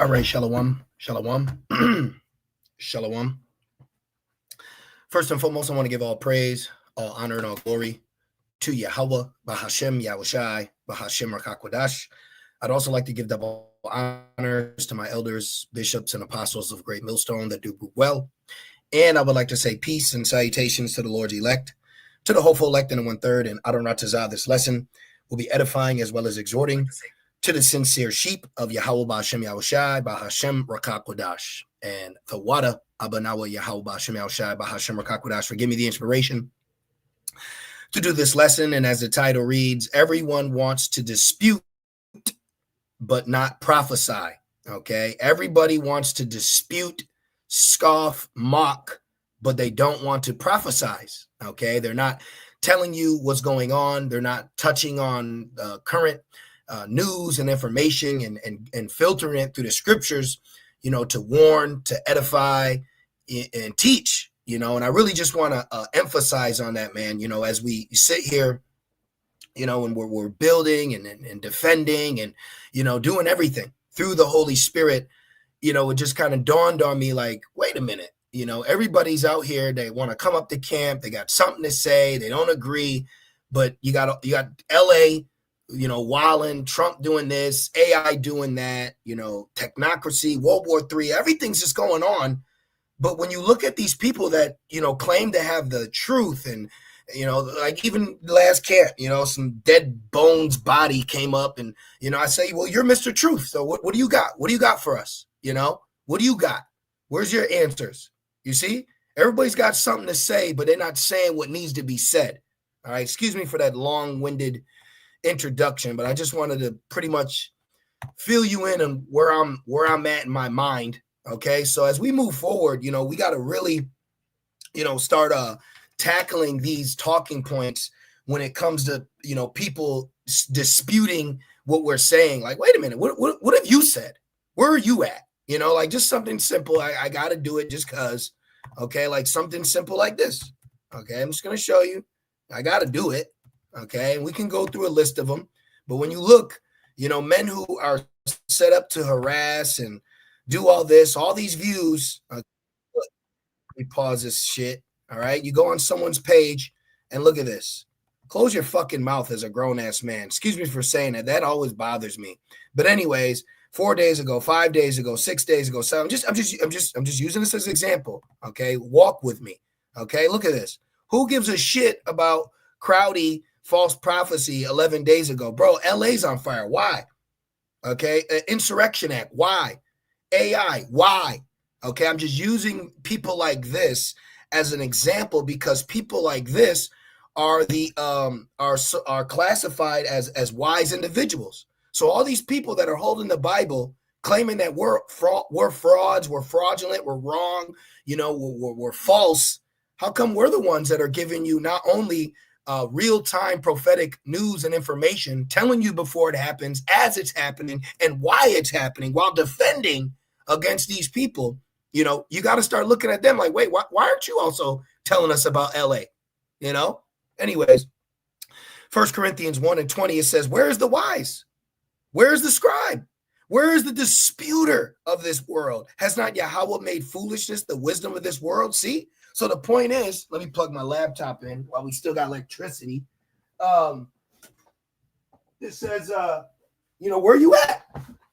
All right, shalom, shalom, shalom. First and foremost, I want to give all praise, all honor, and all glory to Yahweh, Bahashem, Yahushai, Bahashem, Rakakwadash. I'd also like to give double honors to my elders, bishops, and apostles of Great Millstone that do well. And I would like to say peace and salutations to the Lord's elect, to the hopeful elect in the 1/3. And Adon Ratazah, this lesson will be edifying as well as exhorting to the sincere sheep of Yahweh Ba'Hashem Yahushai, Ba'Hashem Rakakwadash. And the Wada, Abanawa Yahweh Ba'Hashem Yahushai, Ba'Hashem Rakakwadash, for give me the inspiration to do this lesson. And as the title reads, everyone wants to dispute, but not prophesy. Okay. Everybody wants to dispute, scoff, mock, but they don't want to prophesize. Okay. They're not telling you what's going on. They're not touching on current news and information and filtering it through the scriptures, to warn, to edify, and teach, and I really just want to emphasize on that, man, as we sit here, and we're building and defending and, doing everything through the Holy Spirit, it just kind of dawned on me like, wait a minute, everybody's out here. They want to come up to camp. They got something to say. They don't agree, but you got LA, Wallen, Trump doing this, AI doing that, technocracy, World War III, everything's just going on. But when you look at these people that, claim to have the truth and, like even last camp, some dead bones body came up and, I say, well, you're Mr. Truth. So what do you got? What do you got for us? What do you got? Where's your answers? You see, everybody's got something to say, but they're not saying what needs to be said. All right. Excuse me for that long-winded introduction, but I just wanted to pretty much fill you in on where I'm at in my mind. Okay. So as we move forward, we got to really, start tackling these talking points when it comes to, people disputing what we're saying. Like, wait a minute, what have you said? Where are you at? Like just something simple. I got to do it just because. Okay. Like something simple like this. Okay. I'm just going to show you. I got to do it. Okay. And we can go through a list of them. But when you look, men who are set up to harass and do all this, all these views, let me pause this shit. All right. You go on someone's page and look at this. Close your fucking mouth as a grown ass man. Excuse me for saying that. That always bothers me. But anyways, 4 days ago, 5 days ago, 6 days ago. So I'm just using this as an example. Okay. Walk with me. Okay. Look at this. Who gives a shit about Crowdy false prophecy 11 days ago? Bro, LA's on fire. Why? Okay. Insurrection Act. Why? AI. Why? Okay. I'm just using people like this as an example because people like this are are classified as wise individuals. So all these people that are holding the Bible, claiming that we're frauds, we're fraudulent, we're wrong, we're false. How come we're the ones that are giving you not only real-time prophetic news and information, telling you before it happens, as it's happening, and why it's happening, while defending against these people? You got to start looking at them like, wait, why aren't you also telling us about LA? Anyways, 1 Corinthians 1:20, it says, where is the wise? Where is the scribe? Where is the disputer of this world? Has not Yahweh made foolishness the wisdom of this world? See? So the point is, let me plug my laptop in while we still got electricity. It says, where are you at?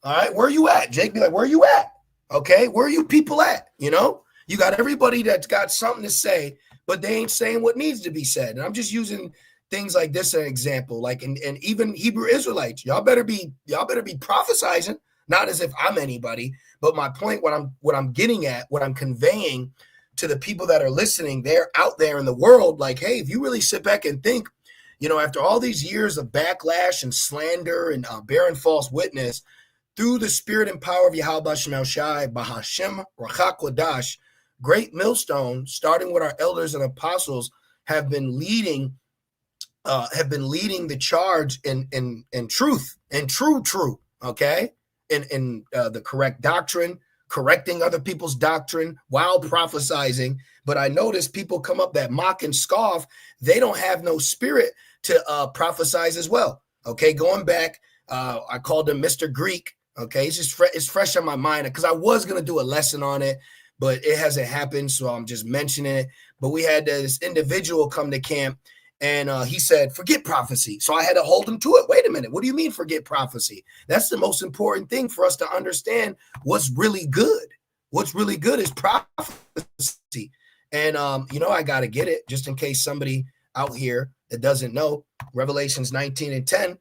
All right, where are you at? Jake, be like, where are you at? Okay, where are you people at? You got everybody that's got something to say, but they ain't saying what needs to be said. And I'm just using things like this as an example. Like, and even Hebrew Israelites, y'all better be prophesizing, not as if I'm anybody. But my point, what I'm getting at, what I'm conveying to the people that are listening, they're out there in the world. Like, hey, if you really sit back and think, after all these years of backlash and slander and bearing false witness, through the spirit and power of Yahweh Ba'Hashem Rakakwadash, Great Millstone, starting with our elders and apostles, have been leading the charge in truth and true. Okay, in the correct doctrine, correcting other people's doctrine while prophesizing. But I notice people come up that mock and scoff. They don't have no spirit to prophesize as well. Okay, going back, I called him Mr. Greek. Okay, it's just it's fresh on my mind because I was gonna do a lesson on it, but it hasn't happened, so I'm just mentioning it. But we had this individual come to camp, and he said, "Forget prophecy." So I had to hold him to it. Wait a minute, what do you mean forget prophecy? That's the most important thing for us to understand. What's really good? What's really good is prophecy. And I got to get it just in case somebody out here that doesn't know Revelations 19:10.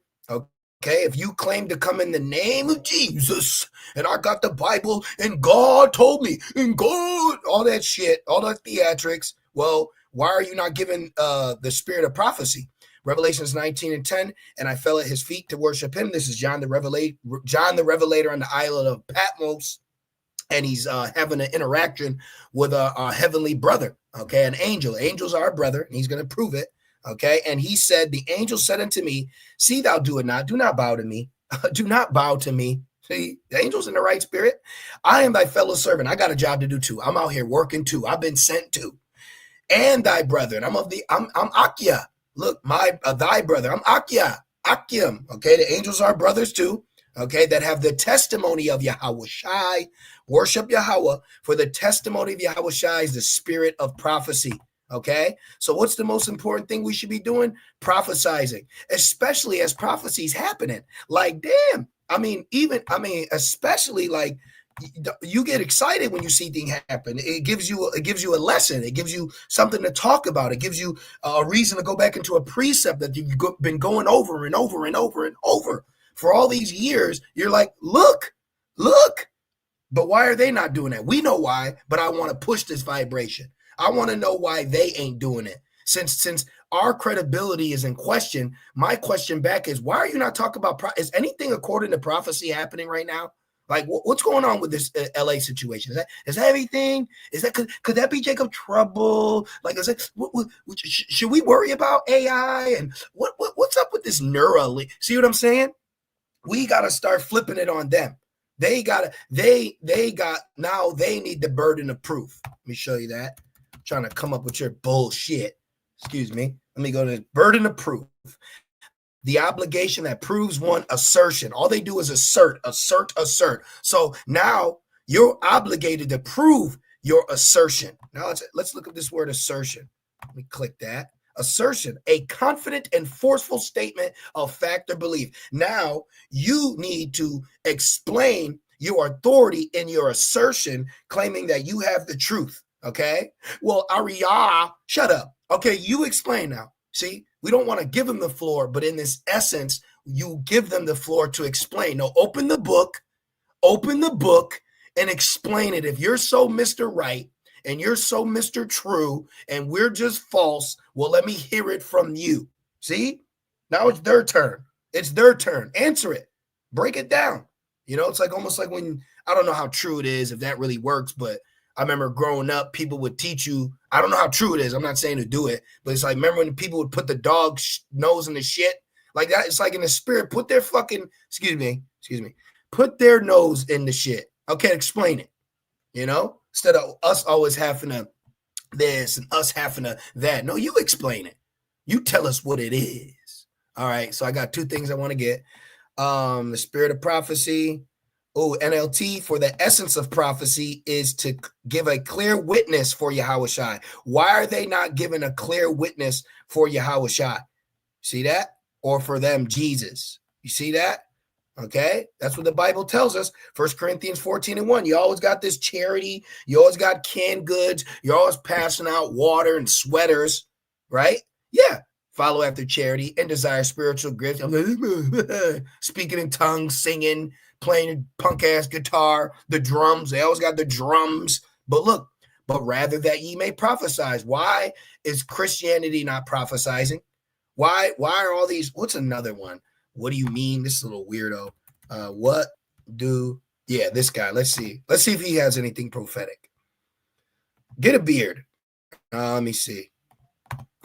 Okay, if you claim to come in the name of Jesus, and I got the Bible, and God told me, and God, all that shit, all that theatrics, well, why are you not given the spirit of prophecy? Revelations 19:10, and I fell at his feet to worship him. This is John the Revelator on the island of Patmos, and he's having an interaction with a heavenly brother, okay, an angel. Angels are a brother, and he's going to prove it. Okay. And he said, the angel said unto me, see thou do it not. Do not bow to me. Do not bow to me. See, the angel's in the right spirit. I am thy fellow servant. I got a job to do too. I'm out here working too. I've been sent to. And thy brethren. I'm Akia. Look, thy brother. I'm Akim. Okay. The angels are brothers too. Okay. That have the testimony of Yahweh Shai. Worship Yahweh, for the testimony of Yahweh Shai is the spirit of prophecy. Okay, so what's the most important thing we should be doing? Prophesizing, especially as prophecies happening. Like, damn, especially like you get excited when you see things happen. It gives you a lesson. It gives you something to talk about. It gives you a reason to go back into a precept that you've been going over and over and over and over for all these years. You're like, look. But why are they not doing that? We know why, but I want to push this vibration. I want to know why they ain't doing it. Since our credibility is in question, my question back is, why are you not talking about, is anything according to prophecy happening right now? Like, what's going on with this LA situation? Is that everything? Is that, could that be Jacob trouble? Like, is it, should we worry about AI? And what's up with this neural? See what I'm saying? We got to start flipping it on them. They got now they need the burden of proof. Let me show you that. I'm trying to come up with your bullshit. Excuse me. Let me go to burden of proof. The obligation that proves one assertion. All they do is assert. So now you're obligated to prove your assertion. Now let's look at this word assertion. Let me click that. Assertion, a confident and forceful statement of fact or belief. Now you need to explain your authority in your assertion, claiming that you have the truth. Okay. Well, Arya, shut up. Okay. You explain now. See, we don't want to give them the floor, but in this essence, you give them the floor to explain. No, open the book and explain it. If you're so Mr. Right, and you're so Mr. True, and we're just false, well, let me hear it from you. See? Now it's their turn. Answer it. Break it down. It's like almost like when, I don't know how true it is, if that really works, but I remember growing up, people would teach you, I don't know how true it is. I'm not saying to do it, but it's like, remember when people would put the dog's nose in the shit? Like that, it's like in the spirit, put their put their nose in the shit. Okay, explain it. Instead of us always having to this and us having to that. No, you explain it. You tell us what it is. All right. So I got two things I want to get. The spirit of prophecy. Oh, NLT, for the essence of prophecy is to give a clear witness for Yahweh Shai. Why are they not giving a clear witness for Yahweh Shai? See that? Or for them, Jesus. You see that? Okay, that's what the Bible tells us. 1 Corinthians 14:1. You always got this charity. You always got canned goods. You're always passing out water and sweaters, right? Yeah. Follow after charity and desire spiritual gifts. Speaking in tongues, singing, playing punk ass guitar, the drums. They always got the drums. But look, but rather that ye may prophesy. Why is Christianity not prophesizing? Why are all these? What's another one? What do you mean? This little weirdo. This guy. Let's see if he has anything prophetic. Get a beard. Let me see.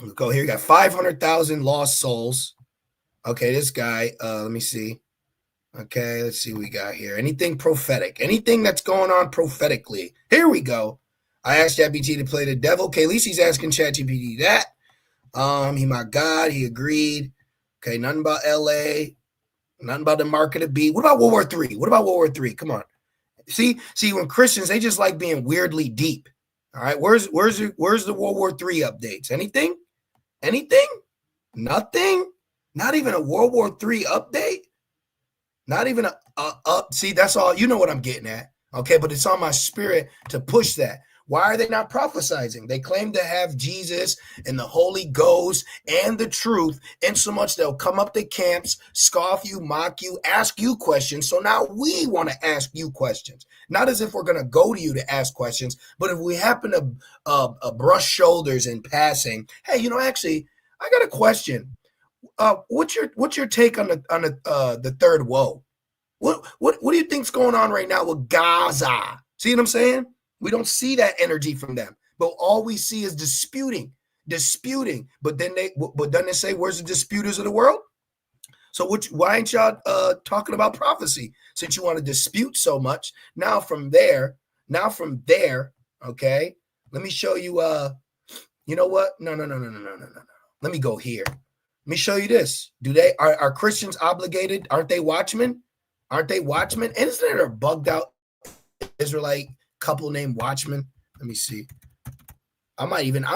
We'll go here. You got 500,000 lost souls. Okay, this guy. Let me see. Okay, let's see what we got here. Anything prophetic? Anything that's going on prophetically? Here we go. I asked ChatGPT to play the devil. Okay, at least he's asking ChatGPT that. He my God. He agreed. Okay, nothing about LA. Nothing about the mark of the beast. What about World War III? What about World War III? Come on. See, when Christians, they just like being weirdly deep. All right. Where's the World War III updates? Anything? Nothing? Not even a World War III update? Not even a up. See, that's all. You know what I'm getting at. Okay, but it's on my spirit to push that. Why are they not prophesizing? They claim to have Jesus and the Holy Ghost and the truth, in so much they'll come up to camps, scoff you, mock you, ask you questions. So now we want to ask you questions. Not as if we're going to go to you to ask questions, but if we happen to brush shoulders in passing, hey, actually, I got a question. What's your take on the third woe? What do you think's going on right now with Gaza? See what I'm saying? We don't see that energy from them, but all we see is disputing. But then they say, "Where's the disputers of the world?" So why ain't y'all talking about prophecy since you want to dispute so much? Now from there, okay. Let me show you. You know what? No. Let me go here. Let me show you this. Are Christians obligated? Aren't they watchmen? And isn't there a bugged out Israelite couple named Watchman? Let me see. I might even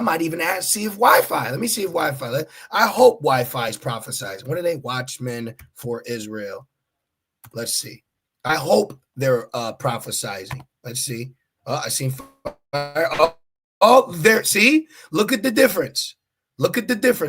see if Wi-Fi. Let me see if Wi-Fi. I hope Wi-Fi is prophesizing. What are they? Watchmen for Israel. Let's see. I hope they're prophesizing. Let's see. I seen fire. Oh, there. See? Look at the difference.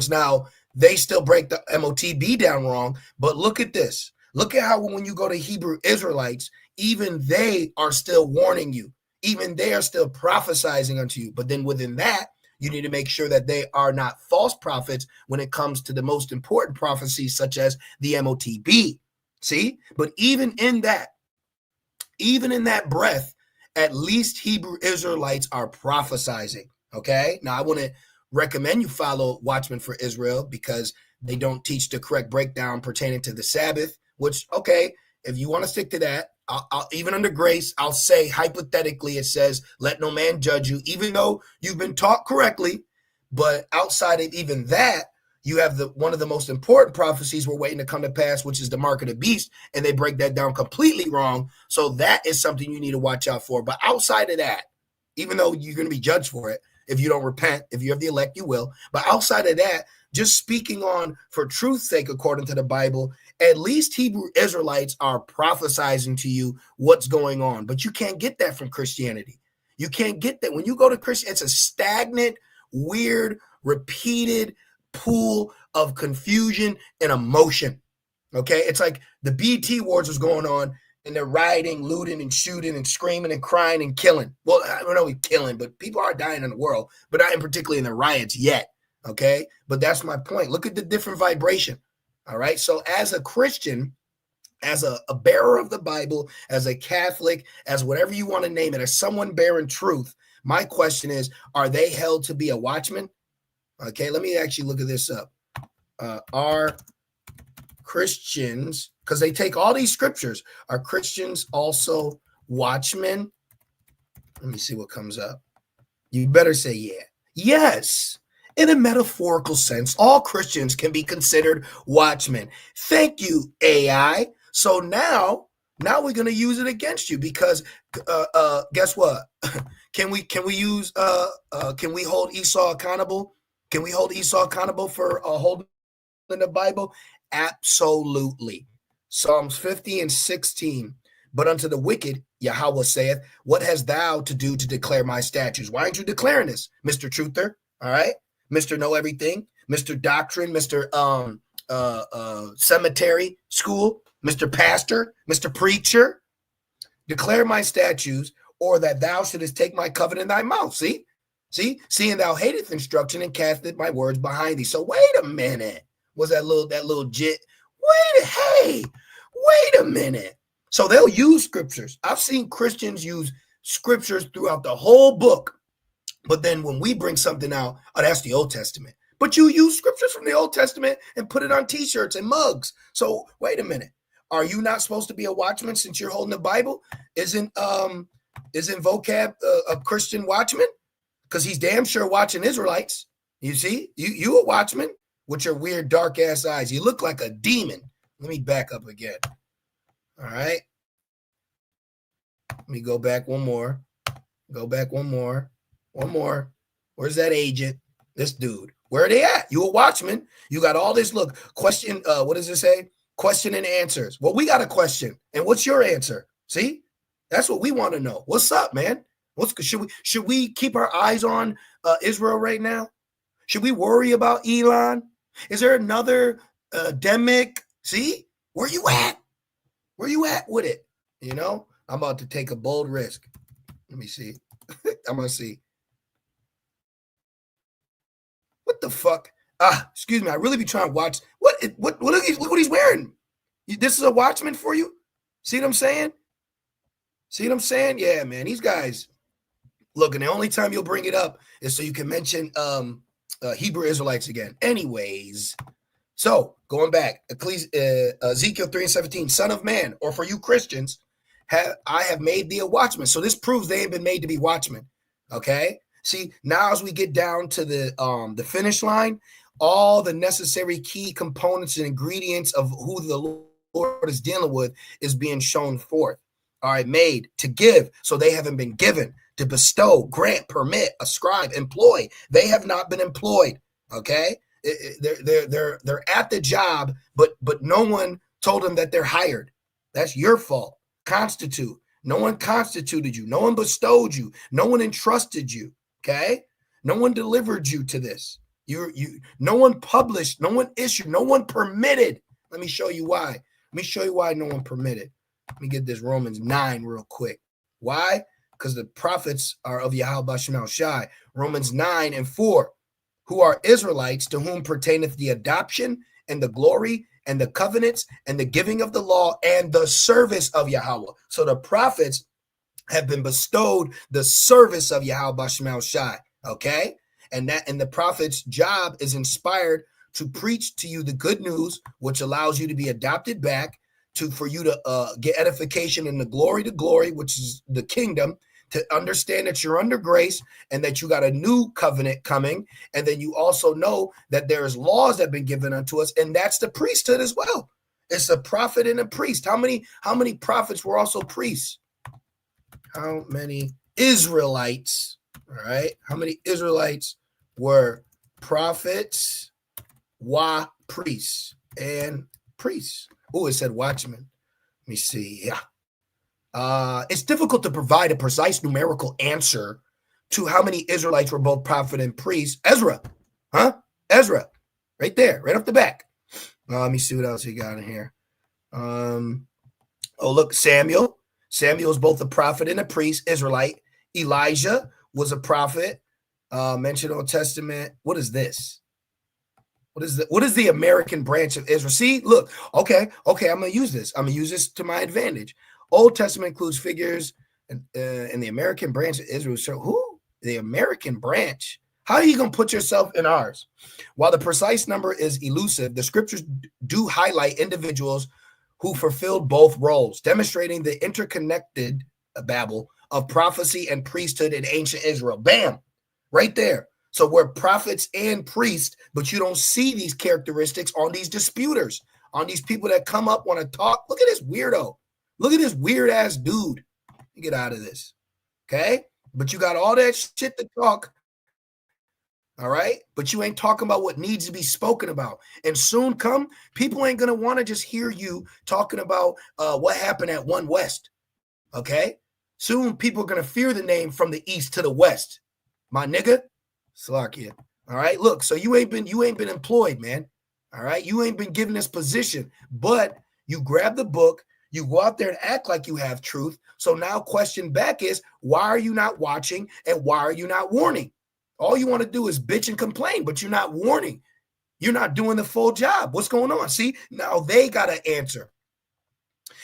Now, they still break the MOTB down wrong, but look at this. Look at how when you go to Hebrew Israelites, even they are still warning you. Even they are still prophesying unto you. But then within that, you need to make sure that they are not false prophets when it comes to the most important prophecies, such as the MOTB. See? But even in that breath, at least Hebrew Israelites are prophesying. Okay? Now, I want to recommend you follow Watchmen for Israel because they don't teach the correct breakdown pertaining to the Sabbath, which, okay, if you want to stick to that, I'll even under grace, I'll say hypothetically, it says, let no man judge you, even though you've been taught correctly. But outside of even that, you have one of the most important prophecies we're waiting to come to pass, which is the mark of the beast. And they break that down completely wrong. So that is something you need to watch out for. But outside of that, even though you're going to be judged for it, if you don't repent, if you have the elect, you will. But outside of that, just speaking on for truth's sake, according to the Bible, at least Hebrew Israelites are prophesying to you what's going on. But you can't get that from Christianity. You can't get that. When you go to Christian, it's a stagnant, weird, repeated pool of confusion and emotion. Okay? It's like the BT wars was going on, and they're rioting, looting, and shooting, and screaming, and crying, and killing. Well, I don't know if killing, but people are dying in the world, but not in particularly in the riots yet. Okay? But that's my point. Look at the different vibration. All right? So as a Christian, as a bearer of the Bible, as a Catholic, as whatever you want to name it, as someone bearing truth, my question is, are they held to be a watchman? Okay, let me actually look at this up. Are Christians, because they take all these scriptures, are Christians also watchmen? Let me see what comes up. You better say yeah. Yes. In a metaphorical sense, all Christians can be considered watchmen. Thank you, AI. So now we're going to use it against you because guess what? Can we hold Esau accountable? Can we hold Esau accountable for holding the Bible? Absolutely. Psalms 50 and 16. But unto the wicked, Yahweh saith, what hast thou to do to declare my statutes? Why aren't you declaring this, Mr. Truther? All right. Mr. Know Everything, Mr. Doctrine, Mr. Cemetery School, Mr. Pastor, Mr. Preacher. Declare my statutes, or that thou shouldest take my covenant in thy mouth. See, seeing thou hateth instruction and casteth my words behind thee. So wait a minute. Was that little jit? Wait a minute. So they'll use scriptures. I've seen Christians use scriptures throughout the whole book. But then when we bring something out, oh, that's the Old Testament. But you use scriptures from the Old Testament and put it on T-shirts and mugs. So wait a minute. Are you not supposed to be a watchman since you're holding the Bible? Isn't Vocab a Christian watchman? Because he's damn sure watching Israelites. You see, you a watchman with your weird dark ass eyes. You look like a demon. Let me back up again. All right. Let me go back one more. Go back one more. One more. Where's that agent? This dude. Where are they at? You a watchman. You got all this. Look, question. What does it say? Question and answers. Well, we got a question. And what's your answer? See? That's what we want to know. What's up, man? Should we keep our eyes on Israel right now? Should we worry about Elon? Is there another demic? See? Where you at? Where you at with it? You know? I'm about to take a bold risk. Let me see. I'm going to see. What the fuck? Excuse me. I really be trying to watch. What look what he's wearing. This is a Watchman for you? See what I'm saying? See what I'm saying? Yeah, man. These guys. Look, and the only time you'll bring it up is so you can mention Hebrew Israelites again. Anyways, so going back, Ezekiel 3:17, Son of man, or for you Christians, I have made thee a watchman. So this proves they ain't been made to be watchmen. Okay. See, now as we get down to the finish line, all the necessary key components and ingredients of who the Lord is dealing with is being shown forth. All right, made, to give, so they haven't been given, to bestow, grant, permit, ascribe, employ. They have not been employed. Okay, they're at the job, but no one told them that they're hired. That's your fault. Constitute. No one constituted you. No one bestowed you. No one entrusted you. Okay, no one delivered you to this. No one published. No one issued. No one permitted. Let me show you why. Let me show you why no one permitted. Let me get this Romans 9 real quick. Why? Because the prophets are of Yahweh Shemal Shai. Romans 9:4, who are Israelites, to whom pertaineth the adoption and the glory and the covenants and the giving of the law and the service of Yahweh. So the prophets have been bestowed the service of Yahweh Shemal Shai. Okay? And the prophet's job is inspired to preach to you the good news, which allows you to be adopted back, for you to get edification in the glory to glory, which is the kingdom, to understand that you're under grace and that you got a new covenant coming. And then you also know that there is laws that have been given unto us, and that's the priesthood as well. It's a prophet and a priest. How many prophets were also priests? How many Israelites? All right. How many Israelites were prophets, priests, and priests? Oh, it said watchman. Let me see. Yeah. It's difficult to provide a precise numerical answer to how many Israelites were both prophet and priest. Ezra. Ezra. Right there. Right off the back. Let me see what else he got in here. Look, Samuel. Samuel is both a prophet and a priest, Israelite. Elijah was a prophet. Mentioned Old Testament. What is this? What is the American branch of Israel? See, look, okay, I'm going to use this. I'm going to use this to my advantage. Old Testament includes figures in the American branch of Israel. So who? The American branch? How are you going to put yourself in ours? While the precise number is elusive, the scriptures do highlight individuals who fulfilled both roles, demonstrating the interconnected Babel of prophecy and priesthood in ancient Israel. Bam, right there. So we're prophets and priests, but you don't see these characteristics on these disputers, on these people that come up, want to talk. Look at this weirdo. Look at this weird ass dude. Get out of this. Okay. But you got all that shit to talk. All right. But you ain't talking about what needs to be spoken about. And soon come, people ain't going to want to just hear you talking about what happened at One West. Okay. Soon people are going to fear the name from the east to the west. My nigga. Slakia. All right. Look, so you ain't been employed, man. All right. You ain't been given this position, but you grab the book, you go out there and act like you have truth. So now question back is, why are you not watching and why are you not warning? All you want to do is bitch and complain, but you're not warning. You're not doing the full job. What's going on? See, now they got to answer.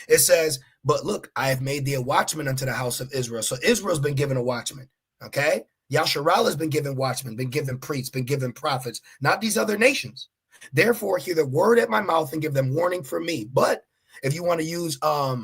It says, but look, I have made thee a watchman unto the house of Israel. So Israel's been given a watchman. Okay. Yasharal has been given watchmen, been given priests, been given prophets, not these other nations. Therefore, hear the word at my mouth and give them warning from me. But if you want to use what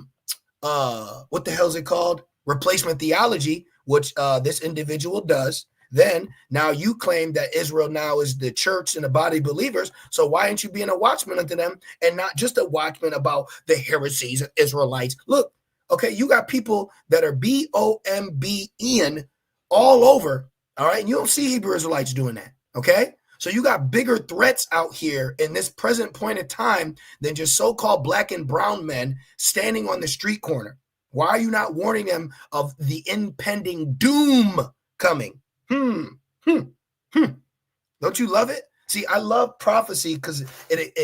the hell is it called? Replacement theology, which this individual does, Then now you claim that Israel now is the church and the body of believers. So why aren't you being a watchman unto them and not just a watchman about the heresies of Israelites? Look, okay, you got people that are BOMBN all over. All right. And you don't see Hebrew Israelites doing that. Okay. So you got bigger threats out here in this present point in time than just so-called black and brown men standing on the street corner. Why are you not warning them of the impending doom coming? Don't you love it? See, I love prophecy because it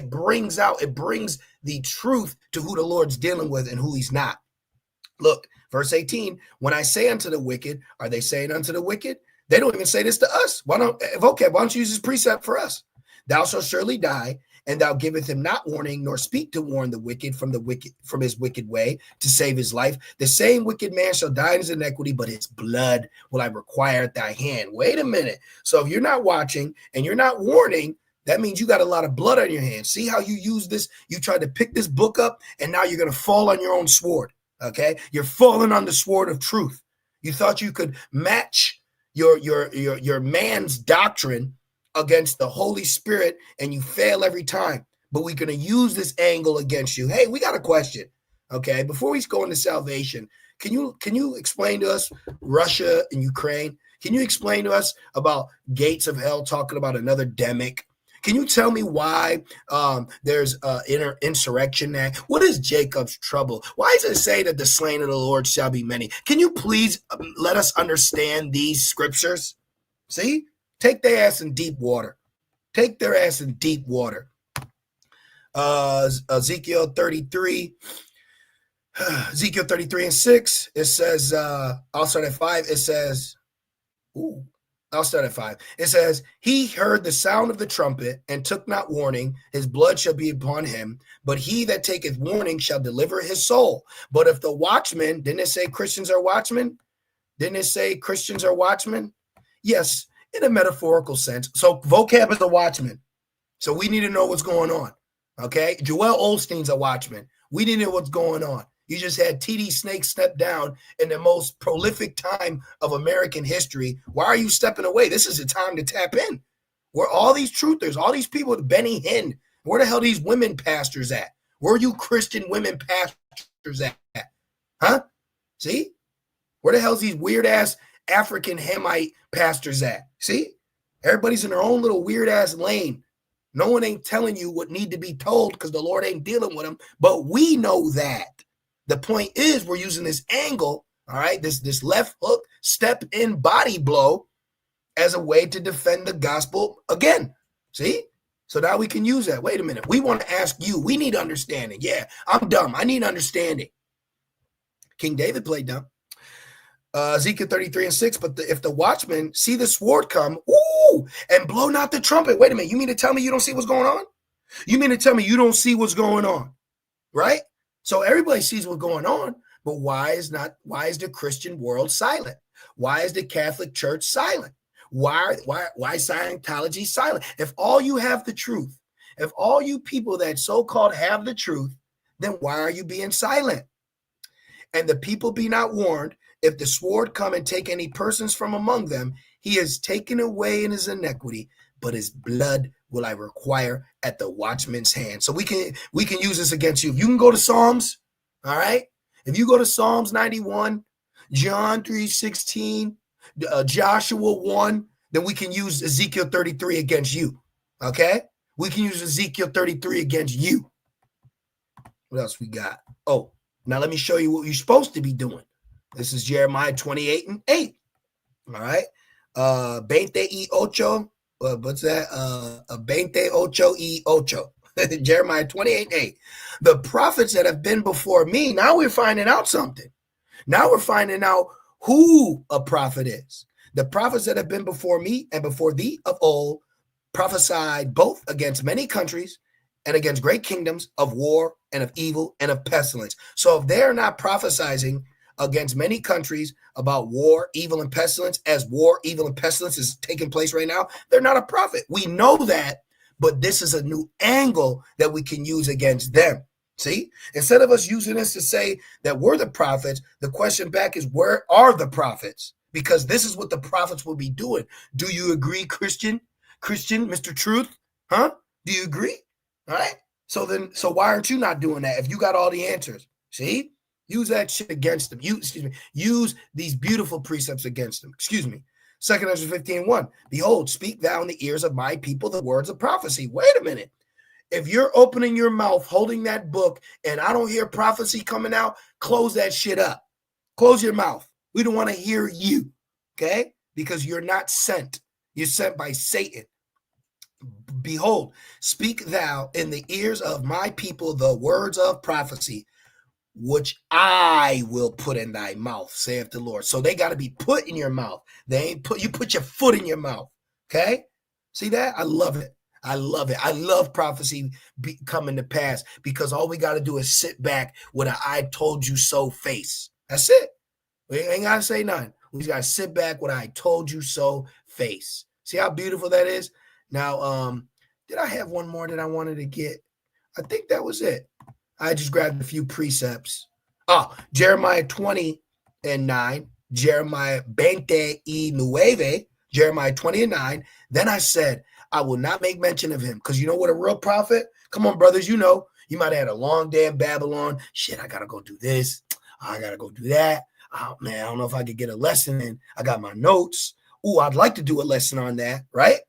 brings the truth to who the Lord's dealing with and who he's not. Look, verse 18, when I say unto the wicked, are they saying unto the wicked? They don't even say this to us. Why don't you use this precept for us? Thou shalt surely die, and thou giveth him not warning, nor speak to warn the wicked from his wicked way to save his life. The same wicked man shall die in his iniquity, but his blood will I require at thy hand. Wait a minute. So if you're not watching and you're not warning, that means you got a lot of blood on your hands. See how you use this? You tried to pick this book up, and now you're going to fall on your own sword. Okay, you're falling on the sword of truth. You thought you could match your man's doctrine against the Holy Spirit, and you fail every time. But we're going to use this angle against you. Hey, we got a question. Okay, before we go into salvation, can you explain to us Russia and Ukraine? Can you explain to us about gates of hell talking about another demic? Can you tell me why there's insurrection there? What is Jacob's trouble? Why does it say that the slain of the Lord shall be many? Can you please let us understand these scriptures? See? Take their ass in deep water. Take their ass in deep water. Ezekiel 33 and 6, it says, I'll start at 5. It says, I'll start at 5. It says, he heard the sound of the trumpet and took not warning. His blood shall be upon him. But he that taketh warning shall deliver his soul. But if the watchman, didn't it say Christians are watchmen? Didn't it say Christians are watchmen? Yes, in a metaphorical sense. So vocab is a watchman. So we need to know what's going on. Okay. Joel Osteen's a watchman. We need to know what's going on. You just had TD Snake step down in the most prolific time of American history. Why are you stepping away? This is the time to tap in. Where all these truthers, all these people, Benny Hinn, where the hell are these women pastors at? Where are you Christian women pastors at? Huh? See? Where the hell's these weird ass African Hamite pastors at? See? Everybody's in their own little weird ass lane. No one ain't telling you what need to be told because the Lord ain't dealing with them. But we know that. The point is we're using this angle, all right, this left hook, step in body blow as a way to defend the gospel again. See? So now we can use that. Wait a minute. We want to ask you. We need understanding. Yeah, I'm dumb. I need understanding. King David played dumb. Ezekiel 33 and 6, but if the watchmen see the sword come, and blow not the trumpet. Wait a minute. You mean to tell me you don't see what's going on? You mean to tell me you don't see what's going on? Right? So everybody sees what's going on, but why is the Christian world silent? Why is the Catholic Church silent? Why Scientology silent? If all you have the truth, if all you people that so-called have the truth, then why are you being silent? And the people be not warned, if the sword come and take any persons from among them, he is taken away in his iniquity, but his blood will I require at the watchman's hand. So we can use this against you. If you can go to Psalms, all right? If you go to Psalms 91, John 3:16, Joshua 1, then we can use Ezekiel 33 against you, okay? We can use Ezekiel 33 against you. What else we got? Oh, now let me show you what you're supposed to be doing. This is Jeremiah 28 and 8, all right? 28. What's that? 28. Jeremiah 28:8. The prophets that have been before me, now we're finding out something. Now we're finding out who a prophet is. The prophets that have been before me and before thee of old prophesied both against many countries and against great kingdoms of war and of evil and of pestilence. So if they're not prophesying against many countries about war, evil, and pestilence, as war, evil, and pestilence is taking place right now, they're not a prophet. We know that, but this is a new angle that we can use against them. See, instead of us using this to say that we're the prophets, the question back is, where are the prophets? Because this is what the prophets will be doing. Do you agree, Christian? Christian, Mr. Truth? Huh? Do you agree? All right. So why aren't you not doing that if you got all the answers? See? Use that shit against them. Use these beautiful precepts against them. 2 Ezra 15:1. Behold, speak thou in the ears of my people the words of prophecy. Wait a minute. If you're opening your mouth, holding that book, and I don't hear prophecy coming out, close that shit up. Close your mouth. We don't want to hear you, okay? Because you're not sent. You're sent by Satan. Behold, speak thou in the ears of my people the words of prophecy, which I will put in thy mouth, saith the Lord. So they got to be put in your mouth. You put your foot in your mouth, okay? See that? I love it. I love it. I love prophecy coming to pass, because all we got to do is sit back with an I told you so face. That's it. We ain't got to say nothing. We just got to sit back with I told you so face. See how beautiful that is? Now, did I have one more that I wanted to get? I think that was it. I just grabbed a few precepts. Jeremiah 20:9, Jeremiah 20:9, Jeremiah 20:9. Then I said, I will not make mention of him. Because you know what a real prophet? Come on, brothers, you know. You might have had a long day in Babylon. Shit, I got to go do this. I got to go do that. Oh, man, I don't know if I could get a lesson in. I got my notes. Ooh, I'd like to do a lesson on that, right?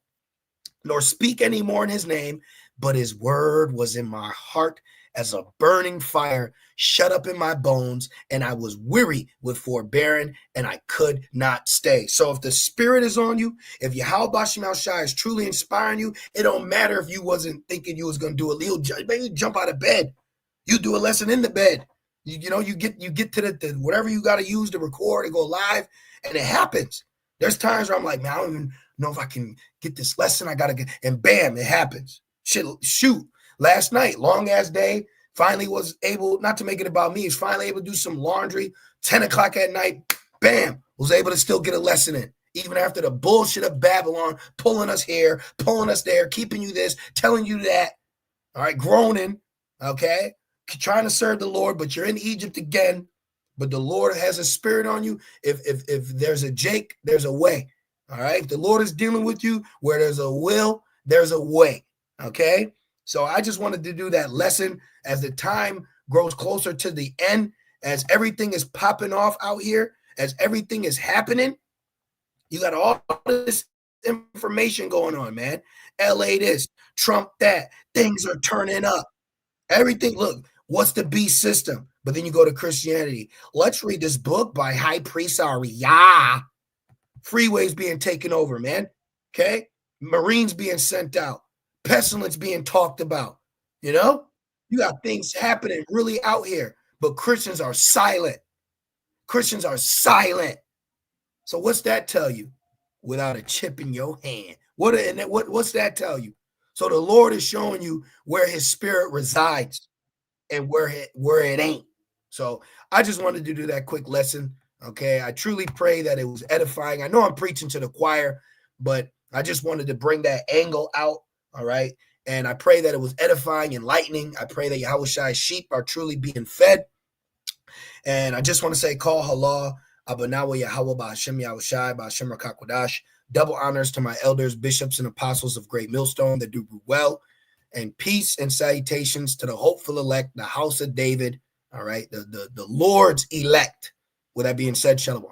Nor speak any more in his name, but his word was in my heart as a burning fire, shut up in my bones, and I was weary with forbearing, and I could not stay. So if the Spirit is on you, if Yahweh Shai is truly inspiring you, it don't matter if you wasn't thinking you was going to do a little, maybe jump out of bed. You do a lesson in the bed. You get to the whatever you got to use to record and go live, and it happens. There's times where I'm like, man, I don't even know if I can get this lesson. I got to get, and bam, it happens. Shoot. Last night, long ass day, finally was able, not to make it about me, is finally able to do some laundry, 10 o'clock at night, bam, was able to still get a lesson in. Even after the bullshit of Babylon, pulling us here, pulling us there, keeping you this, telling you that, all right, groaning, okay, trying to serve the Lord, but you're in Egypt again, but the Lord has a spirit on you. If there's a Jake, there's a way, all right? If the Lord is dealing with you, where there's a will, there's a way, okay? So I just wanted to do that lesson as the time grows closer to the end, as everything is popping off out here, as everything is happening. You got all this information going on, man. LA this, Trump that, things are turning up. Everything, look, what's the beast system? But then you go to Christianity. Let's read this book by High Priest Ariah. Freeways being taken over, man. Okay? Marines being sent out. Pestilence being talked about. You know? You got things happening really out here, but Christians are silent. Christians are silent. So what's that tell you? Without a chip in your hand. What's that tell you? So the Lord is showing you where his spirit resides and where it ain't. So I just wanted to do that quick lesson. Okay. I truly pray that it was edifying. I know I'm preaching to the choir, but I just wanted to bring that angle out. All right. And I pray that it was edifying, enlightening. I pray that Yahweh Shai's sheep are truly being fed. And I just want to say, call halah, abanawa Yahweh ba'ashem Yahweh Shai, ba'ashem Rakakwadash. Double honors to my elders, bishops, and apostles of Great Millstone that do well. And peace and salutations to the hopeful elect, the house of David. All right. The Lord's elect. With that being said, shalom.